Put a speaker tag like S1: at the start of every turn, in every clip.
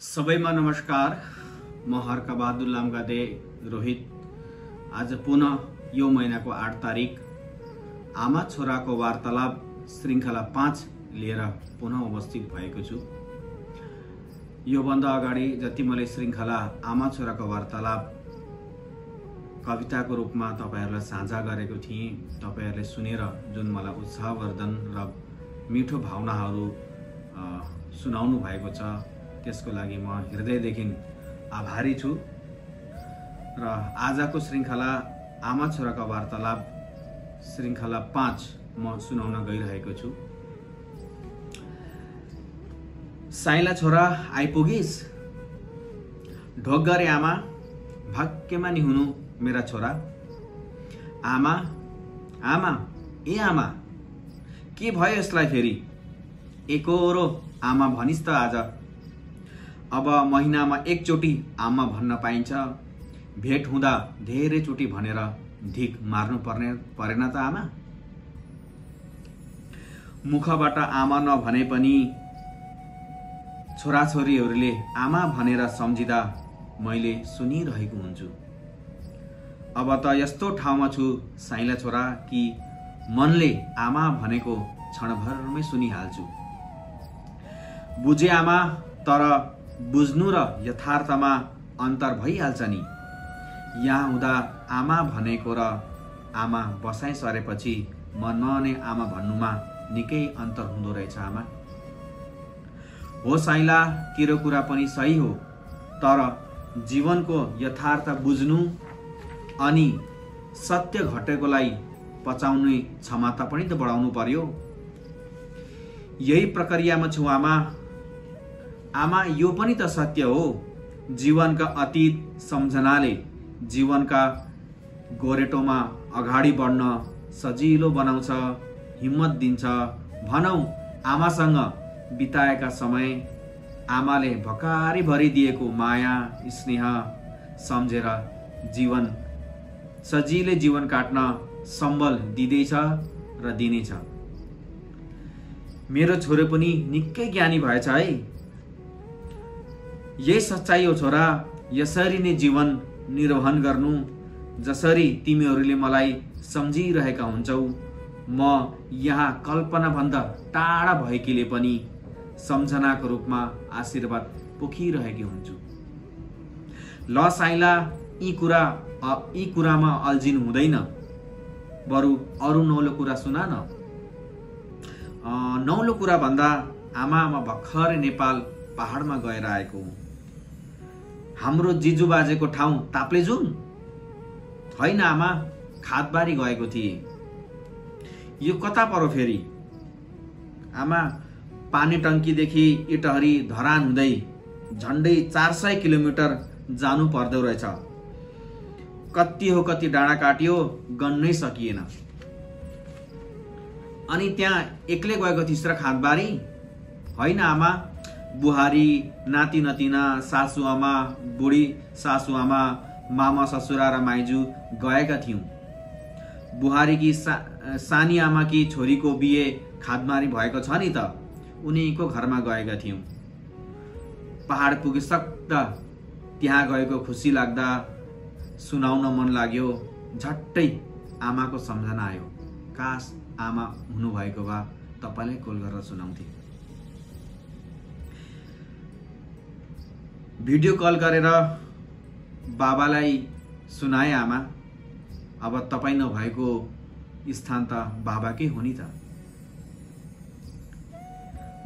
S1: सबैमा नमस्कार। म हर्का बहादुर लामगादे रोहित आज पुनः यो महिनाको 8 तारिक आमा छोराको वार्तालाप श्रृंखला 5 लिएर पुनः उपस्थित भएको छु। यो भन्दा अगाडि जति मैले श्रृंखला आमा छोराको वार्तालाप कविताको रूपमा तपाईहरुलाई साझा गरेको थिएँ, तपाईहरुले सुनेर जुन मलाई उत्साहवर्धन र मिठो भावनाहरू सुनाउनु भएको छ, त्यसको लागि म हृदयदेखि आभारी छु। र आजको श्रृंखला आमा छोराको वार्तालाप श्रृंखला 5 म सुनाउन गइरहेको छु। साइला छोरा आइपुगिस, ढोक गरे आमा, भाग्यमा नि हुनु मेरा छोरा। आमा आमा ए आमा, के भयो यसलाई फेरि? एकोरो आमा भनिस् त आज। अब महिनामा एकचोटि आमा भन्न पाइन्छ, भेट हुँदा धेरै चोटि भनेर ढिक मार्नु परेन त आमा? मुखबाट आमा नभने पनि छोराछोरीहरूले आमा भनेर सम्झिँदा मैले सुनिरहेको हुन्छु। अब त यस्तो ठाउँमा छु साइला छोरा कि मनले आमा भनेको क्षणभरमै सुनिहाल्छु। बुझे आमा, तर बुझ्नु र यथार्थमा अन्तर भइहाल्छ नि। यहाँ हुँदा आमा भनेको र आमा बसाइ सरेपछि मनमा नै आमा भन्नुमा निकै अन्तर हुँदो रहेछ आमा। हो साइला, तेरो कुरा पनि सही हो, तर जीवनको यथार्थ बुझ्नु अनि सत्य घटेकोलाई पचाउने क्षमता पनि त बढाउनु पर्यो। यही प्रक्रियामा छु आमा। आमा, यो पनि त सत्य हो, जीवनका अतीत सम्झनाले जीवनका गोरेटोमा अगाडि बढ्न सजिलो बनाउँछ, हिम्मत दिन्छ। भनौ आमासँग बिताएका समय, आमाले भकारी भरिदिएको माया स्नेह सम्झेर जीवन सजिलै जीवन काट्न सम्बल दिँदैछ र दिनेछ। मेरो छोरो पनि निकै ज्ञानी भएछ है। यही सच्चाइ हो छोरा। यसरी नै जीवन निर्वहन गर्नु, जसरी तिमीहरूले मलाई सम्झिरहेका हुन्छौ। म यहाँ कल्पना भन्दा टाढा भएकीले पनि सम्झनाको रूपमा आशीर्वाद पोखिरहेकी हुन्छु। ल साइला, यी कुरामा अल्झिनु हुँदैन, बरु अरू नौलो कुरा सुना न। नौलो कुरा भन्दा आमा, म भर्खरै नेपाल पहाडमा गएर आएको हुँ। हाम्रो जिजु बाजेको ठाउँ ताप्लेजुङ होइन आमा, खातबारी गएको थिए। यो कता पर्यो फेरि? आमा, पानी टंकीदेखि इटहरी धरान हुँदै झन्डै 400 किलोमिटर जानु पर्दो रहेछ। कति हो कति डाँडा काटियो, गन्नै सकिएन। अनि त्यहाँ एक्लै गएको थिइस् र खातबारी? होइन आमा, बुहारी, नाति नतिना, सासु आमा, बुढी सासु आमा, मामा ससुरा र माइजू गएका थियौं। बुहारीकी सानी आमाकी छोरीको बिहे खातबारी भएको छ नि त, उनीको घरमा गएका थियौं। पहाड पुगिसक्दा त्यहाँ गएको खुसी लाग्दा सुनाउन मन लाग्यो। झट्टै आमाको सम्झना आयो। काश आमा हुनुभएको भए तपाईलाई कल गरेर सुनाउँथे। भिडियो कल गरेर बाबालाई सुनाए आमा। अब तपाई नभएको स्थान त बाबाकै हो नि त।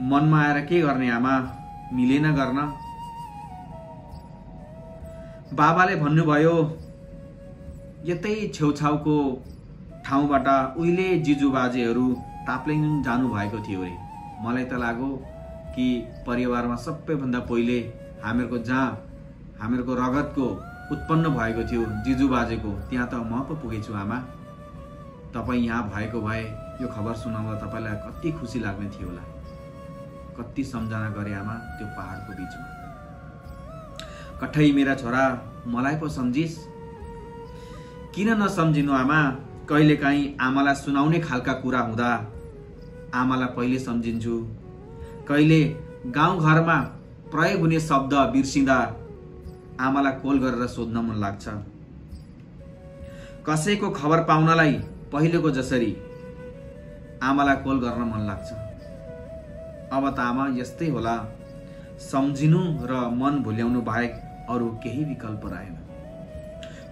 S1: मनमा आएर के गर्ने आमा, मिलेन गर्न। बाबाले भन्नुभयो यतै छेउछाउको ठाउँबाट उहिले जिजु बाजेहरू ताप्लेजुङ जानु भएको थियो रे। मलाई त लाग्यो कि परिवारमा सबैभन्दा पहिले हामीहरूको रगतको उत्पन्न भएको थियो जिजु बाजेको, त्यहाँ त म पो पुगेछु आमा। तपाई यहाँ भएको भए यो खबर सुनाउँदा तपाईलाई कति खुसी लाग्ने थियो होला। कति सम्झना गरे आमा त्यो पहाडको बीचमा। कठै मेरा छोरा, मलाई पो सम्झिस? किन नसम्झिनु आमा? कहिलेकाहीँ आमालाई सुनाउने खालका कुरा हुँदा आमालाई पहिले सम्झिन्छु। कहिले गाउँ घरमा प्रयोग हुने शब्द बिर्सिँदा आमालाई कल गरेर सोध्न मन लाग्छ। कसैको खबर पाउनलाई पहिलेको जसरी आमालाई कल गर्न मन लाग्छ। अब त आमा यस्तै होला, सम्झिनु र मन भुल्याउनु बाहेक अरू केही विकल्प रहेन।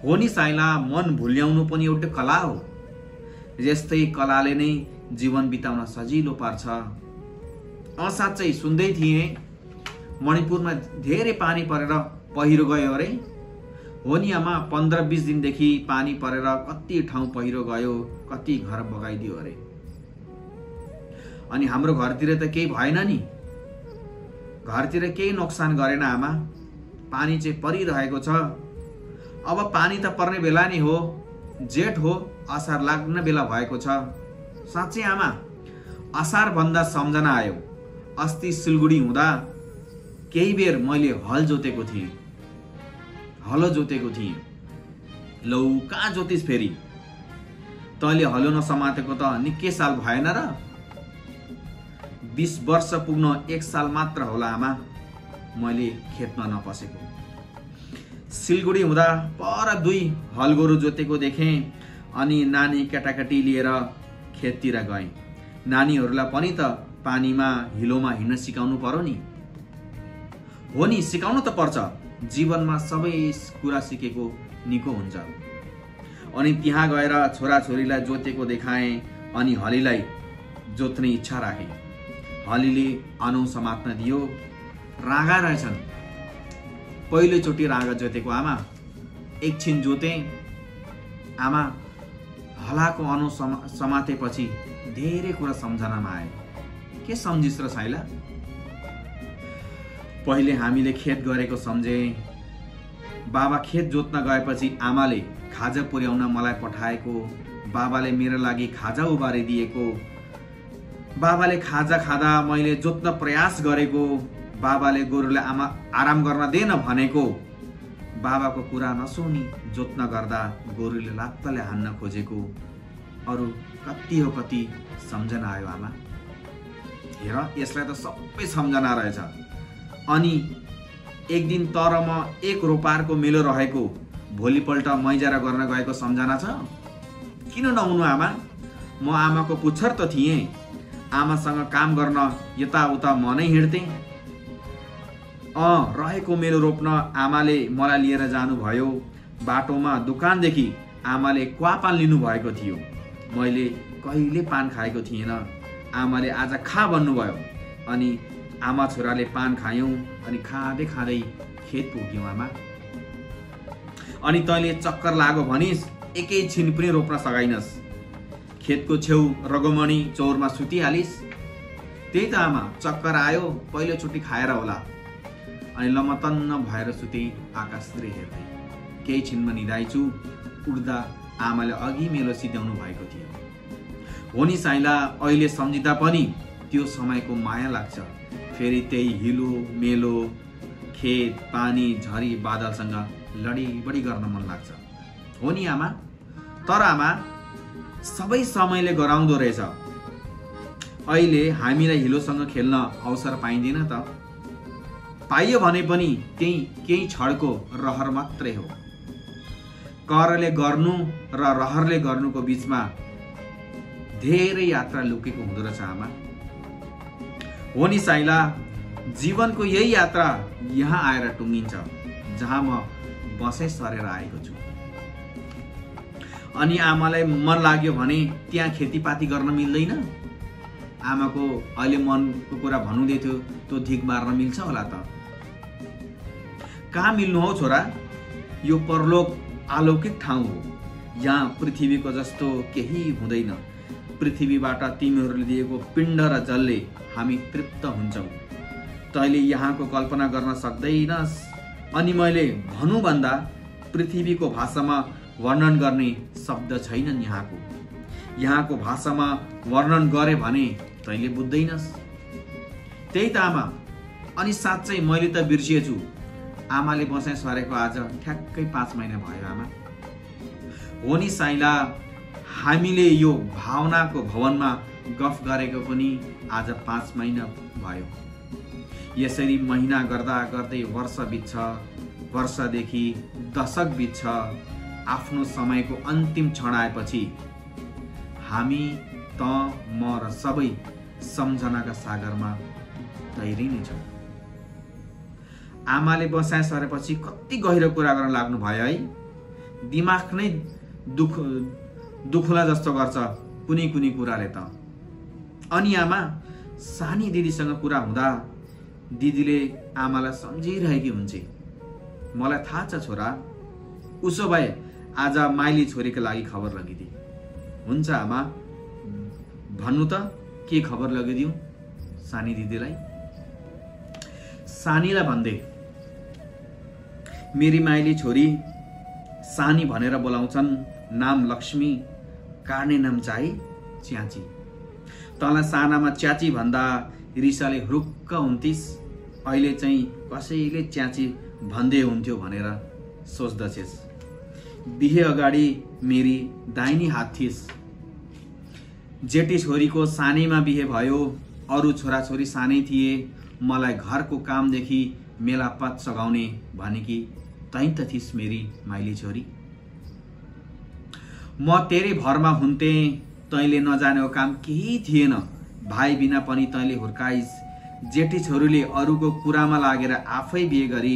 S1: हो नि साइला, मन भुल्याउनु पनि एउटा कला हो। यस्तै कलाले नै जीवन बिताउन सजिलो पार्छ। साँच्चै सुन्दै थिएँ मणिपुरमा धेरै पानी परेर पहिरो गयो अरे। हो नि आमा, 15-20 दिनदेखि पानी परेर कति ठाउँ पहिरो गयो, कति घर बगाइदियो अरे। अनि हाम्रो घरतिर त केही भएन नि, घरतिर केही नोक्सान गरेन आमा। पानी चाहिँ परिरहेको छ। अब पानी त पर्ने बेला नै हो, जेठ हो, असार लाग्ने बेला भएको छ। साँच्चै आमा, असार भन्दा सम्झना आयो। अस्ति सिलगढी हुँदा केही बेर मैले हलो जोतेको थिएँ। लौ कहाँ जोतिस फेरि? तैँले हलो नसमातेको त निकै साल भएन र? 20 वर्ष पुग्न 1 साल मात्र होला आमा मैले खेतमा नपसेको। सिलगढी हुँदा पर 2 हल गोरु जोतेको देखेँ। अनि नानी केटाकेटी लिएर खेततिर गएँ। नानीहरूलाई पनि त पानीमा हिलोमा हिँड्न सिकाउनु पर्यो नि। हो नि, सिकाउनु त पर्छ। जीवनमा सबै कुरा सिकेको निको हुन्छ। अनि त्यहाँ गएर छोराछोरीलाई जोतेको देखाएँ अनि हलीलाई जोत्ने इच्छा राखेँ। हलीले अनौ समात्न दियो। रागा रहेछन्। पहिलोचोटि रागा जोतेको आमा। एकछिन जोते आमा। हलाको अनौ समातेपछि धेरै कुरा सम्झनामा आयो। के सम्झिस र साइला? पहिले हामीले खेत गरेको सम्झे। बाबा खेत जोत्न गएपछि आमाले खाजा पुर्याउन मलाई पठाएको, बाबाले मेरो लागि खाजा उबारिदिएको, बाबाले खाजा खाँदा मैले जोत्न प्रयास गरेको, बाबाले गोरुलाई आराम गर्न देन भनेको, बाबाको कुरा नसुनी जोत्न गर्दा गोरुले लात्तले हान्न खोजेको, अरू कति हो कति सम्झना आयो आमा। हेर, यसलाई त सबै सम्झना रहेछ। अनि एक दिन तर म 1 रोपारको मेलो रहेको, भोलिपल्ट मैजारा गर्न गएको सम्झना छ। किन नहुनु आमा? म आमाको पुच्छर त थिएँ। आमासँग काम गर्न यताउता म नै हिँड्थेँ। रहेको मेलो रोप्न आमाले मलाई लिएर जानुभयो। बाटोमा दोकानदेखि आमाले क्वापान लिनु भएको थियो। मैले कहिले पान खाएको थिएन। आमाले आज खा भन्नुभयो। अनि आमा छोराले पान खायौँ। अनि खाँदै खाँदै खेत पुग्यौँ आमा। अनि तैँले चक्कर लाग्यो भनिस्, एकैछिन पनि रोप्न सकाइनस्। खेतको छेउ रगमणी चौरमा सुतिहालिस्। त्यही त आमा, चक्कर आयो, पहिलोचोटि खाएर होला। अनि लमतन्न भएर सुते, आकाशतिर हेर्दै। केही छिनमा निदाइछु। उड्दा आमाले अघि मेलो सिध्याउनु भएको थियो। हो नि साइला, अहिले सम्झिँदा पनि त्यो समयको माया लाग्छ। फेरि त्यही हिलो मेलो, खेत पानी झरी बादलसँग लडीबडी गर्न मन लाग्छ। हो नि आमा। तर आमा, सबै समयले गराउँदो रहेछ। अहिले हामीलाई हिलोसँग खेल्न अवसर पाइँदैन त। पाइयो भने पनि त्यही केही क्षणको रहर मात्रै हो। करले गर्नु र रहरले गर्नुको बीचमा धेरै यात्रा लुकेको हुँदो रहेछ आमा। हो नि साइला, जीवनको यही यात्रा यहाँ आएर टुङ्गिन्छ, जहाँ म बसै सरेर आएको छु। अनि आमालाई मन लाग्यो भने त्यहाँ खेतीपाती गर्न मिल्दैन। आमाको अहिले मनको कुरा भन्नुहुँदै थियो, त्यो धिक मार्न मिल्छ होला त? कहाँ मिल्नु हौ छोरा? यो परलोक अलौकिक ठाउँ हो। यहाँ पृथ्वीको जस्तो केही हुँदैन। पृथ्वीबाट तिमीहरूले दिएको पिण्ड र जलले हामी तृप्त हुन्छौँ। तैँले यहाँको कल्पना गर्न सक्दैनस्। अनि मैले भन्नुभन्दा पृथ्वीको भाषामा वर्णन गर्ने शब्द छैनन् यहाँको। यहाँको भाषामा वर्णन गरे भने तैँले बुझ्दैनस्। त्यही त आमा। अनि साँच्चै मैले त बिर्सिएछु। आमाले बसाइ सरेको आज ठ्याक्कै 5 महिना भयो आमा। हो नि साइला, हामीले यो भावनाको भवनमा गफ गरेको पनि आज 5 महिना भयो। यसरी महिना गर्दा गर्दै वर्ष बित्छ, वर्षदेखि दशक बित्छ। आफ्नो समयको अन्तिम क्षण आएपछि हामी त म र सबै सम्झनाका सागरमा तैरिनेछौँ। आमाले बसाइ सरेपछि कति गहिरो कुरा गर्न लाग्नु भयो है। दिमाग नै दुखुला जस्तो गर्छ कुनै कुनै कुराले त। अनि आमा सानी दिदीसँग कुरा हुँदा दिदीले आमालाई सम्झिरहेकी हुन्छ। मलाई थाहा छ छोरा, उसो भए आज माइली छोरीको लागि खबर लगिदिए। हुन्छ आमा, भन्नु त के खबर लगिदिउँ सानी दिदीलाई? सानीलाई भन्दै, मेरी माइली छोरी सानी भनेर बोलाउँछन्। नाम लक्ष्मी, काट्ने नाम चाहिँ च्याची। तँलाई सानामा च्याची भन्दा रिसाले हुरुक्क हुन्थिस्, अहिले चाहिँ कसैले च्याची भन्दै हुन्थ्यो भनेर सोच्दछेस्। बिहे अगाडि मेरी दाहिनी हात थिइस्। जेठी छोरीको सानैमा बिहे भयो, अरू छोराछोरी सानै थिए। मलाई घरको कामदेखि मेलापात सघाउने भनेकी तै त थिइस् मेरी माइली छोरी। म तेरै भरमा हुन्थे, तैँले नजानेको काम केही थिएन। भाइ बिना पनि तैँले हुर्काइस्। जेठी छोरीले अरूको कुरामा लागेर आफै बिहे गरी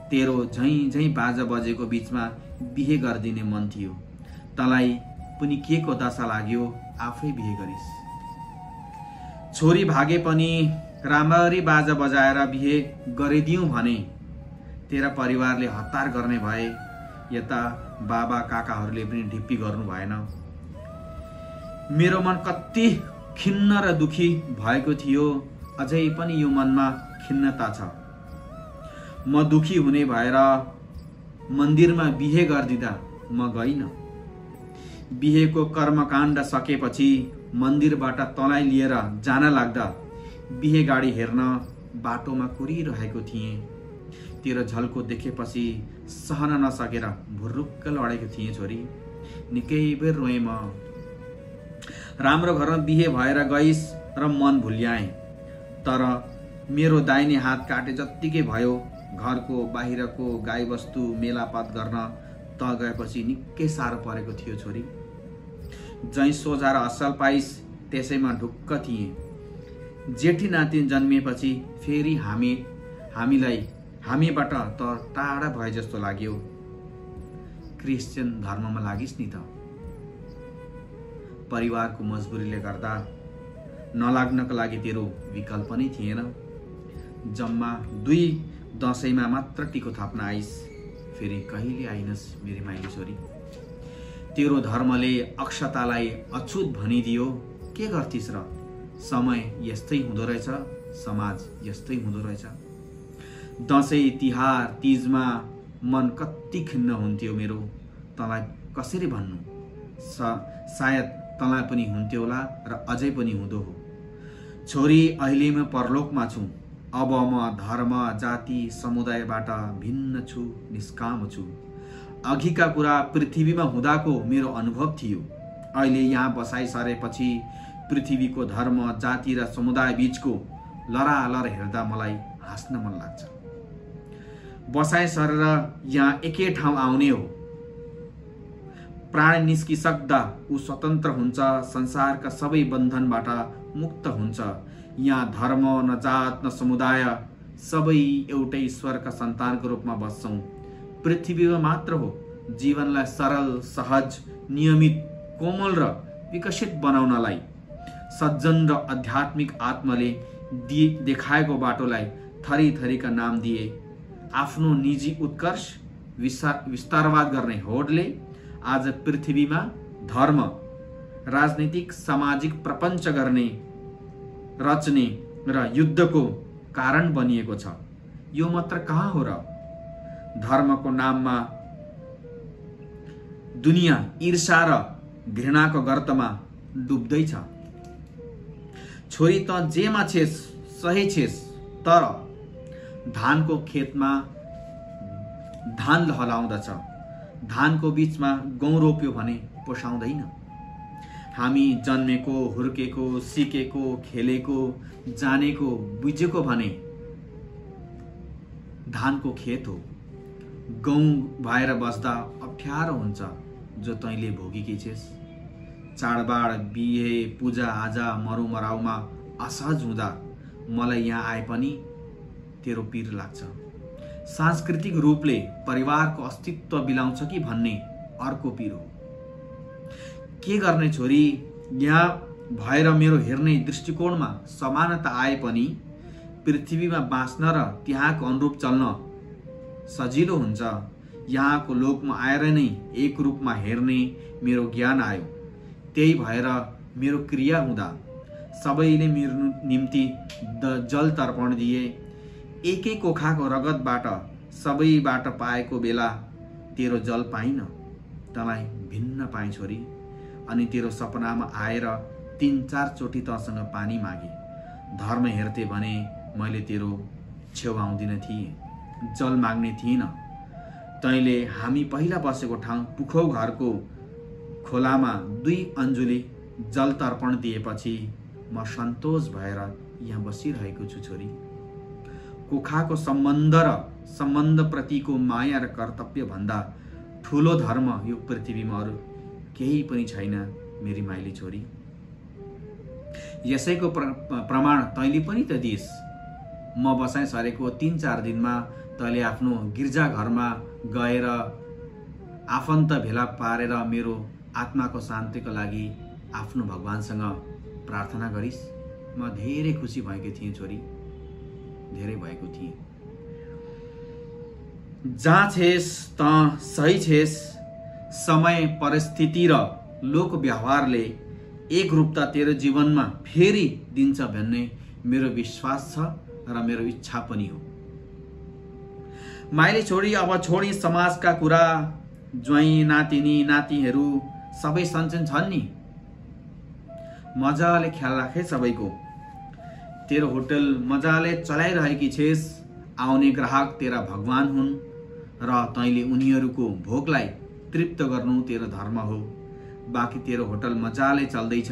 S1: तेरो झैँ झैँ बाजा बजेको बिचमा बिहे गरिदिने मन थियो। तँलाई पनि के को दशा लाग्यो आफै बिहे गरिस्। छोरी भागे पनि राम्ररी बाजा बजाएर बिहे गरिदिउँ भने तेरा परिवारले हतार गर्ने भए। यता बाबा काकाहरूले पनि ढिप्पी गर्नु भएन। मेरो मन कति खिन्न र दुखी भएको थियो। अझै पनि यो मनमा खिन्नता छ। म दुखी हुने भएर मन्दिरमा बिहे गरिदिँदा म गइनँ। बिहेको कर्मकाण्ड सकेपछि मन्दिरबाट तँलाई लिएर जान लाग्दा बिहे गाडी हेर्न बाटोमा कुरिरहेको थिएँ। तेरो झल्को देखेपछि सहन नसकेर भुर्रुक्क लडेको थिएँ छोरी। निकै बेर रोएँ म। राम्रो घरमा बिहे भएर गइस् र मन भुल्याएँ। तर मेरो दाहिने हात काटे जत्तिकै भयो। घरको बाहिरको गाईबस्तु मेलापात गर्न त गएपछि निकै साह्रो परेको थियो छोरी। जै सोझा र असल पाइस् त्यसैमा ढुक्क थिएँ। जेठी नाति जन्मिएपछि फेरि हामीबाट त टाढा भए जस्तो लाग्यो। क्रिस्चियन धर्ममा लागिस् नि त। परिवारको मजबुरीले गर्दा नलाग्नको लागि तेरो विकल्प नै थिएन। जम्मा 2 दशैंमा मात्र टिको थाप्न आइस्। फेरि कहिले आइनस् मेरी माइली छोरी। तेरो धर्मले अक्षतालाई अछुत भनिदियो। के गर्थिस् र? समय यस्तै हुँदो रहेछ, समाज यस्तै हुँदो रहेछ। दशैं तिहार तीजमा मन कति खिन्न हुन्थ्यो मेरो। तँलाई कसरी भन्नु? सायद तँलाई पनि हुन्थ्यो होला र अझै पनि हुँदो हो। छोरी अहिले म परलोकमा छु। अब म धर्म जाति समुदायबाट भिन्न छु, निष्काम छु। अघिका कुरा पृथ्वीमा हुँदाको मेरो अनुभव थियो। अहिले यहाँ बसाइसरेपछि पृथ्वीको धर्म जाति र समुदाय बीचको लरालर हेर्दा मलाई हाँस्न मन लाग्छ। बसाइसरेर यहाँ एकै ठाउँ आउने हो। प्राण निस्किसक्दा ऊ स्वतन्त्र हुन्छ, संसारका सबै बन्धनबाट मुक्त हुन्छ। यहाँ धर्म न जात न समुदाय, सबै एउटै ईश्वरका सन्तानको रूपमा बस्छौँ। पृथ्वीमा मात्र हो जीवनलाई सरल, सहज, नियमित, कोमल र विकसित बनाउनलाई सज्जन र आध्यात्मिक आत्माले देखाएको बाटोलाई थरी थरीका नाम दिए। आफ्नो निजी उत्कर्ष विस्तारवाद गर्ने होडले आज पृथ्वीमा धर्म, राजनीतिक, सामाजिक प्रपञ्च गर्ने, रच्ने र युद्धको कारण बनिएको छ। यो मात्र कहाँ हो र? धर्मको नाममा दुनिया ईर्षा र घृणाको गर्तमा डुब्दैछ। छोरी त जेमा छेस सही छेस, तर धानको खेतमा धान लहलाउँदछ। धानको बीचमा गहुँ रोप्यो भने पोसाउँदैन। हामी जन्मेको, हुर्केको, सिकेको, खेलेको, जानेको, बुझेको भने धानको खेत हो। गहुँ भएर बस्दा अप्ठ्यारो हुन्छ जो तैँले भोगेकी छेस। चाडबाड, बिहे, पूजा आजा, मरौमराउमा असहज हुँदा मलाई यहाँ आए पनि तेरो पीर लाग्छ। सांस्कृतिक रूपले परिवारको अस्तित्व बिलाउँछ कि भन्ने अर्को पीर हो। के गर्ने छोरी, यहाँ भएर मेरो हेर्ने दृष्टिकोणमा समानता आए पनि पृथ्वीमा बाँच्न र त्यहाँको अनुरूप चल्न सजिलो हुन्छ। यहाँको लोकमा आएर नै एक रूपमा हेर्ने मेरो ज्ञान आयो। त्यही भएर मेरो क्रिया हुँदा सबैले मेरो निम्ति जल तर्पण दिए। एकै कोखाको रगतबाट सबैबाट पाएको बेला तेरो जल पाइन, तँलाई भिन्न पाएँ छोरी। अनि तेरो सपनामा आएर 3-4 चोटि तँसँग पानी मागे। धर्म हेर्थे भने मैले तेरो छेउ आउँदिन थिएँ, जल माग्ने थिइनँ। तैँले हामी पहिला बसेको ठाउँ पुखौ घरको खोलामा 2 अन्जुली जल तर्पण दिएपछि म सन्तोष भएर यहाँ बसिरहेको छु छोरी। कोखाको सम्बन्ध र सम्बन्धप्रतिको माया र कर्तव्य भन्दा ठुलो धर्म यो पृथ्वीमा अरू केही पनि छैन मेरी माइली छोरी। यसैको प्रमाण तैँले पनि त दिइस्। म बसाइ सरेको 3-4 दिनमा तैँले आफ्नो गिर्जा घरमा गएर आफन्त भेला पारेर मेरो आत्माको शान्तिको लागि आफ्नो भगवानसँग प्रार्थना गरिस्। म धेरै खुसी भएको थिएँ छोरी, धेरै भएको थिएँ। जहाँ छेस तँ सही छेस। समय, परिस्थिति र लोक व्यवहारले एक रूपता तेरो जीवनमा फेरि दिन्छ भन्ने मेरो विश्वास छ र मेरो इच्छा पनि हो। माइली छोरी, अब छोडी समाजका कुरा। ज्वाइँ, नातिनी, नातिहरू सबै सन्चन छन् नि? मजाले ख्याल राखे सबैको। तेरो होटल मजाले चलाइरहेकी छेस। आउने ग्राहक तेरा भगवान हुन् र तैँले उनीहरूको भोकलाई तृप्त गर्नु तेरो धर्म हो। बाँकी तेरो होटल मजाले चल्दैछ।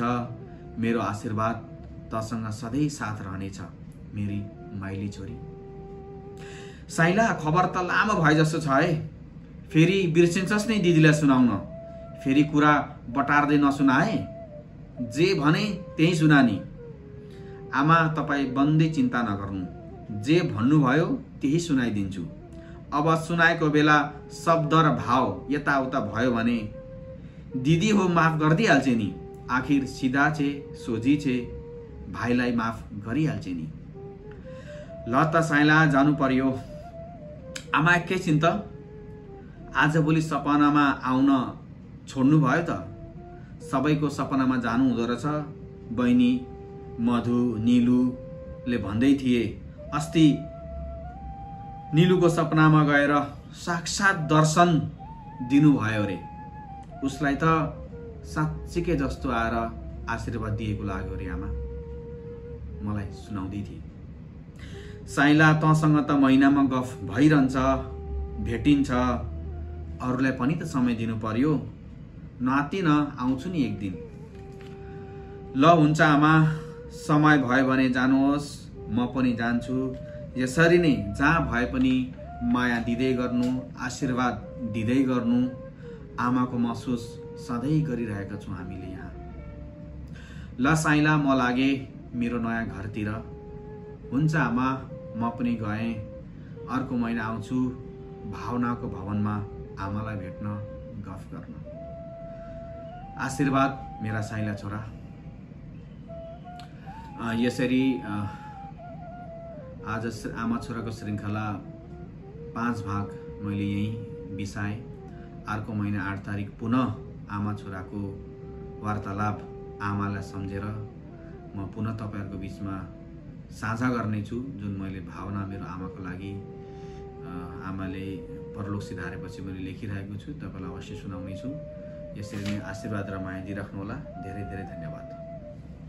S1: मेरो आशीर्वाद तसँग सधैँ साथ रहनेछ मेरी माइली छोरी। साइला, खबर त लामो भए जस्तो छ है। फेरि बिर्सिन्छस् नै दिदीलाई सुनाउन। फेरि कुरा बटार्दै नसुनाए। जे भने त्यही सुनानी। आमा, तपाईँ बन्दै चिन्ता नगर्नु। जे भन्नुभयो त्यही सुनाइदिन्छु। अब सुनाएको बेला शब्द र भाव यताउता भयो भने दिदी हो माफ गरिदिइहाल्छे नि। आखिर सिधा छे, सोझी छे, भाइलाई माफ गरिहाल्छे नि। ल त साइला, जानु पर्यो। आमा, एकैछिन त। आजभोलि सपनामा आउन छोड्नु भयो त? सबैको सपनामा जानु हुँदो रहेछ। बहिनी मधु, निलुले भन्दै थिए अस्ति निलुको सपनामा गएर साक्षात दर्शन दिनुभयो रे। उसलाई त साँच्चीकै जस्तो आएर आशीर्वाद दिएको लाग्यो रे आमा, मलाई सुनाउँदै थिए। साइला, तँसँग त महिनामा गफ भइरहन्छ, भेटिन्छ। अरूलाई पनि त समय दिनु पर्यो। नातिन, आउँछु नि एक दिन। ल हुन्छ आमा, समय भयो भने जानुहोस्, म पनि जान्छु। यसरी नै जहाँ भए पनि माया दिँदै गर्नु, आशीर्वाद दिँदै गर्नु। आमाको महसुस सधैँ गरिरहेका छौँ हामीले यहाँ। ल साइला, म लागे मेरो नयाँ घरतिर। हुन्छ आमा, म पनि गएँ। अर्को महिना आउँछु भावनाको भवनमा आमालाई भेट्न, गफ गर्न। आशीर्वाद मेरा साइला छोरा। यसरी आज आमा छोराको श्रृङ्खला 5 भाग मैले यहीँ बिसाएँ। अर्को महिना 8 तारिक पुनः आमा छोराको वार्तालाप, आमालाई सम्झेर म पुनः तपाईँहरूको बिचमा साझा गर्नेछु। जुन मैले भावना मेरो आमाको लागि, आमाले परलोक सिधारेपछि मैले लेखिरहेको छु, तपाईँलाई अवश्य सुनाउनेछु। यसरी नै आशीर्वाद र माया दिइराख्नुहोला। धेरै धेरै धन्यवाद।